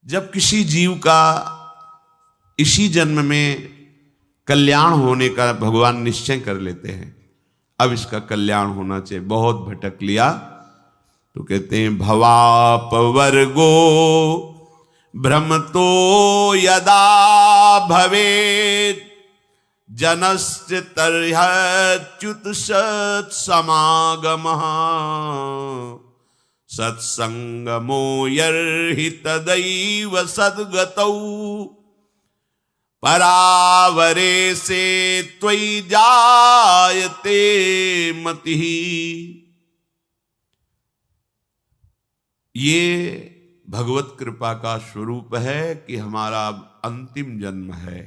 जब किसी जीव का इसी जन्म में कल्याण होने का भगवान निश्चय कर लेते हैं, अब इसका कल्याण होना चाहिए, बहुत भटक लिया तो कहते हैं भवापवर्गो भ्रमतो यदा भवेत् जनस्य तर्ह्यच्युत सत्समागमः सत्संगमो यर्हि तदैव सद्गतौ परावरे से त्वयि जायते मतिः। ये भगवत कृपा का स्वरूप है कि हमारा अंतिम जन्म है।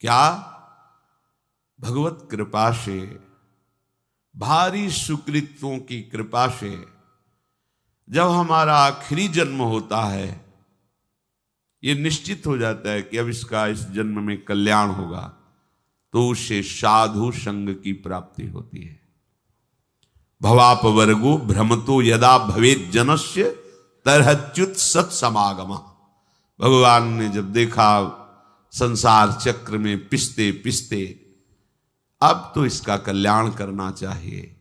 क्या? भगवत कृपा से, भारी सुकृतों की कृपा से जब हमारा आखिरी जन्म होता है, ये निश्चित हो जाता है कि अब इसका इस जन्म में कल्याण होगा, तो उसे साधु संग की प्राप्ति होती है। भवापवर्गो भ्रमतो यदा भवेत् जनस्य तर्ह्यच्युत सत्समागमः। भगवान ने जब देखा संसार चक्र में पिसते पिसते अब तो इसका कल्याण करना चाहिए,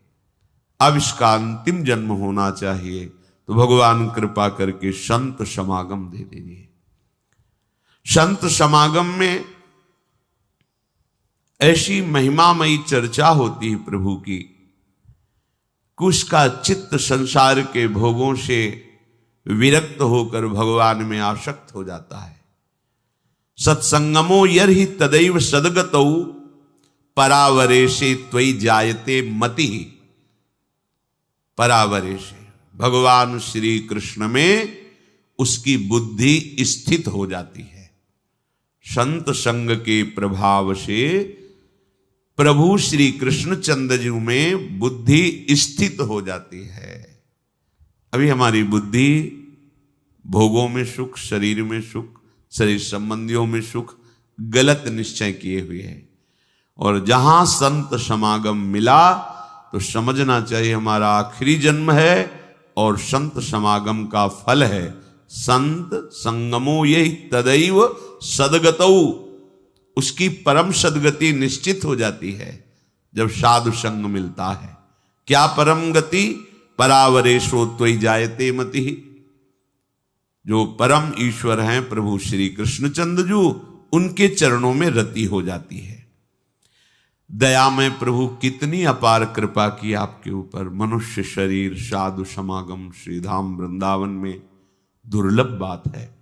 अब इसका अंतिम जन्म होना चाहिए, तो भगवान कृपा करके संत समागम दे दीजिए। संत समागम में ऐसी महिमामयी चर्चा होती है प्रभु की कि उसका चित्त संसार के भोगों से विरक्त होकर भगवान में आसक्त हो जाता है। सत्संगमो यर्हि तदैव सद्गतौ परावरे से त्वयि जायते मति। परावरे से भगवान श्री कृष्ण में उसकी बुद्धि स्थित हो जाती है। संत संग के प्रभाव से प्रभु श्री कृष्णचंद्र जी में बुद्धि स्थित हो जाती है। अभी हमारी बुद्धि भोगों में सुख, शरीर में सुख, शरीर संबंधियों में सुख, गलत निश्चय किए हुए है। और जहां संत समागम मिला तो समझना चाहिए हमारा आखिरी जन्म है और संत समागम का फल है संत संगमो यही तदैव सद्गतौ। उसकी परम सद्गति निश्चित हो जाती है जब साधु संग मिलता है। क्या परम गति? परावरेशो त्वयि जायते मतिः। जो परम ईश्वर हैं प्रभु श्री कृष्णचंद्र जी, उनके चरणों में रति हो जाती है। दया में प्रभु कितनी अपार कृपा की आपके ऊपर। मनुष्य शरीर, साधु समागम श्रीधाम वृंदावन में दुर्लभ बात है।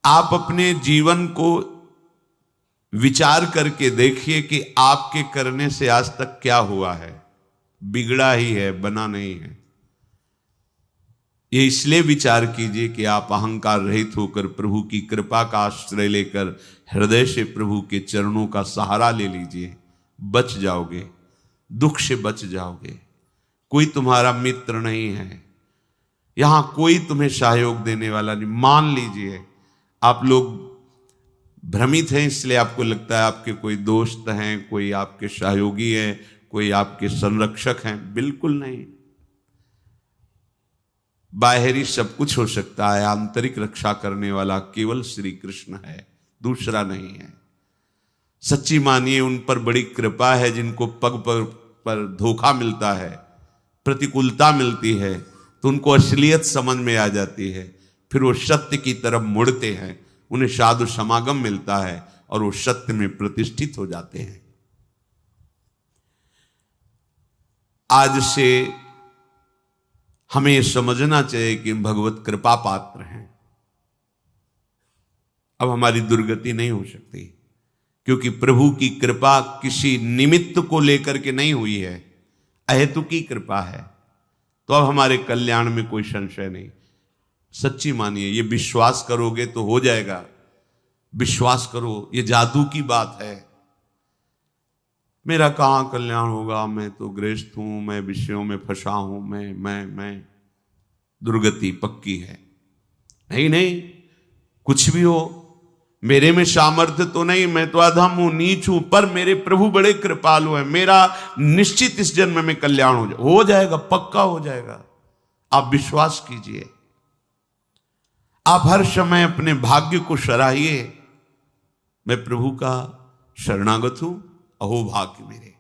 आप अपने जीवन को विचार करके देखिए कि आपके करने से आज तक क्या हुआ है। बिगड़ा ही है, बना नहीं है। ये इसलिए विचार कीजिए कि आप अहंकार रहित होकर प्रभु की कृपा का आश्रय लेकर हृदय से प्रभु के चरणों का सहारा ले लीजिए, बच जाओगे, दुख से बच जाओगे। कोई तुम्हारा मित्र नहीं है, यहां कोई तुम्हें सहयोग देने वाला नहीं। मान लीजिए आप लोग भ्रमित हैं, इसलिए आपको लगता है आपके कोई दोस्त हैं, कोई आपके सहयोगी हैं, कोई आपके संरक्षक हैं। बिल्कुल नहीं। बाहरी सब कुछ हो सकता है, आंतरिक रक्षा करने वाला केवल श्री कृष्ण है, दूसरा नहीं है। सच्ची मानिए उन पर बड़ी कृपा है जिनको पग पर धोखा मिलता है, प्रतिकूलता मिलती है, तो उनको असलियत समझ में आ जाती है, फिर वो सत्य की तरफ मुड़ते हैं, उन्हें साधु समागम मिलता है और वो सत्य में प्रतिष्ठित हो जाते हैं। आज से हमें समझना चाहिए कि हम भगवत कृपा पात्र हैं। अब हमारी दुर्गति नहीं हो सकती, क्योंकि प्रभु की कृपा किसी निमित्त को लेकर के नहीं हुई है, अहेतुकी कृपा है। तो अब हमारे कल्याण में कोई संशय नहीं। सच्ची मानिए, ये विश्वास करोगे तो हो जाएगा। विश्वास करो, ये जादू की बात है। मेरा कहां कल्याण होगा, मैं तो गृहस्थ हूं, मैं विषयों में फंसा हूं, मैं दुर्गति पक्की है। नहीं नहीं, कुछ भी हो, मेरे में सामर्थ्य तो नहीं, मैं तो अधम हूं, नीच हूं, पर मेरे प्रभु बड़े कृपालु हैं। मेरा निश्चित इस जन्म में कल्याण हो जाएगा, पक्का हो जाएगा। आप विश्वास कीजिए। आप हर समय अपने भाग्य को सराहिए, मैं प्रभु का शरणागत हूं, अहो भाग्य मेरे,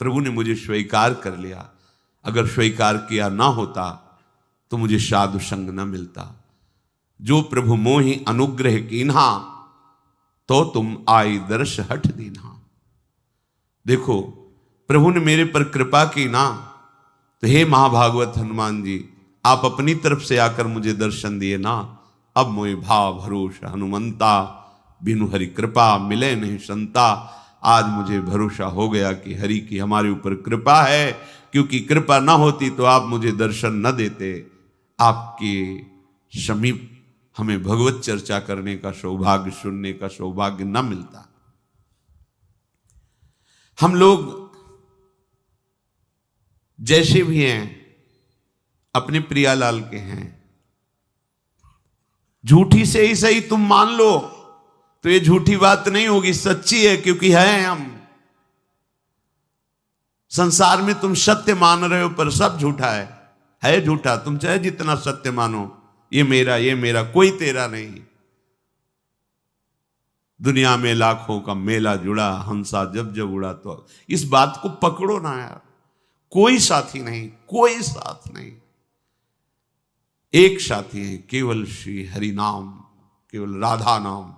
प्रभु ने मुझे स्वीकार कर लिया। अगर स्वीकार किया ना होता तो मुझे साधु संग न मिलता। जो प्रभु मोहि अनुग्रह कीन्हा, तो तुम आई दर्श हठ दीन्हा। देखो, प्रभु ने मेरे पर कृपा की ना, तो हे महाभागवत हनुमान जी, आप अपनी तरफ से आकर मुझे दर्शन दिए ना। अब मोहि भाव भरोसा हनुमंता, बिनु हरि कृपा मिले नहीं संता। आज मुझे भरोसा हो गया कि हरि की हमारे ऊपर कृपा है, क्योंकि कृपा ना होती तो आप मुझे दर्शन न देते। आपके समीप हमें भगवत चर्चा करने का सौभाग्य, सुनने का सौभाग्य न मिलता। हम लोग जैसे भी हैं अपने प्रियालाल के हैं। झूठी से ही सही तुम मान लो तो ये झूठी बात नहीं होगी, सच्ची है, क्योंकि है हम। संसार में तुम सत्य मान रहे हो पर सब झूठा है झूठा। तुम चाहे जितना सत्य मानो, ये मेरा कोई तेरा नहीं। दुनिया में लाखों का मेला जुड़ा, हंसा जब जब उड़ा। तो इस बात को पकड़ो ना यार, कोई साथी नहीं, कोई साथ नहीं। एक साथी है, केवल श्री हरि नाम, केवल राधा नाम,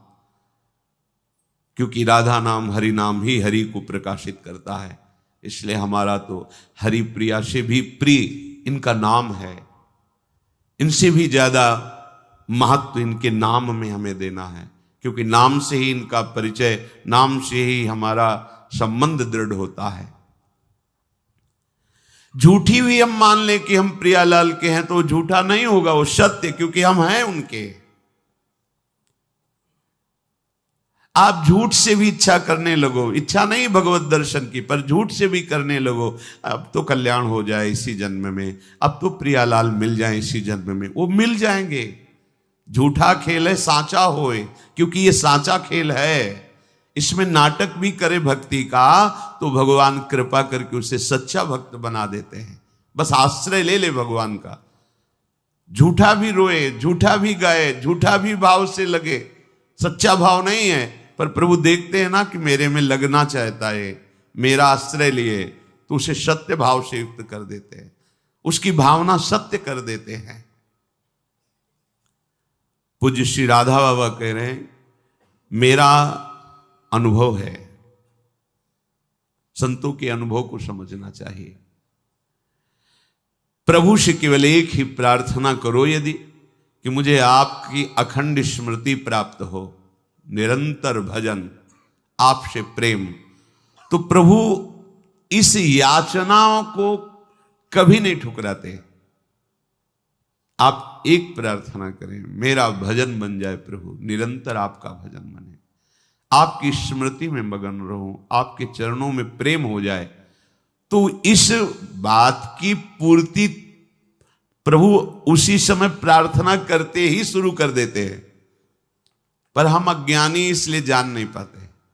क्योंकि राधा नाम हरि नाम ही हरि को प्रकाशित करता है। इसलिए हमारा तो हरि प्रिया से भी प्रिय इनका नाम है। इनसे भी ज्यादा महत्व इनके नाम में हमें देना है, क्योंकि नाम से ही इनका परिचय, नाम से ही हमारा संबंध दृढ़ होता है। झूठी भी हम मान ले कि हम प्रियालाल के हैं तो झूठा नहीं होगा, वो सत्य, क्योंकि हम हैं उनके। आप झूठ से भी इच्छा करने लगो, इच्छा नहीं भगवत दर्शन की, पर झूठ से भी करने लगो, अब तो कल्याण हो जाए इसी जन्म में, अब तो प्रियालाल मिल जाए इसी जन्म में, वो मिल जाएंगे। झूठा खेल है सांचा होए, क्योंकि ये सांचा खेल है। इसमें नाटक भी करे भक्ति का तो भगवान कृपा करके उसे सच्चा भक्त बना देते हैं। बस आश्रय ले ले भगवान का। झूठा भी रोए, झूठा भी गाए, झूठा भी भाव से लगे, सच्चा भाव नहीं है, पर प्रभु देखते हैं ना कि मेरे में लगना चाहता है, मेरा आश्रय लिए, तो उसे सत्य भाव से युक्त कर देते हैं, उसकी भावना सत्य कर देते हैं। पूज्य श्री राधा बाबा कह रहे हैं, मेरा अनुभव है, संतों के अनुभव को समझना चाहिए। प्रभु से केवल एक ही प्रार्थना करो यदि, कि मुझे आपकी अखंड स्मृति प्राप्त हो, निरंतर भजन, आपसे प्रेम। तो प्रभु इस याचनाओं को कभी नहीं ठुकराते। आप एक प्रार्थना करें, मेरा भजन बन जाए प्रभु, निरंतर आपका भजन बने, आपकी स्मृति में मगन रहूं, आपके चरणों में प्रेम हो जाए। तो इस बात की पूर्ति प्रभु उसी समय प्रार्थना करते ही शुरू कर देते हैं, पर हम अज्ञानी इसलिए जान नहीं पाते।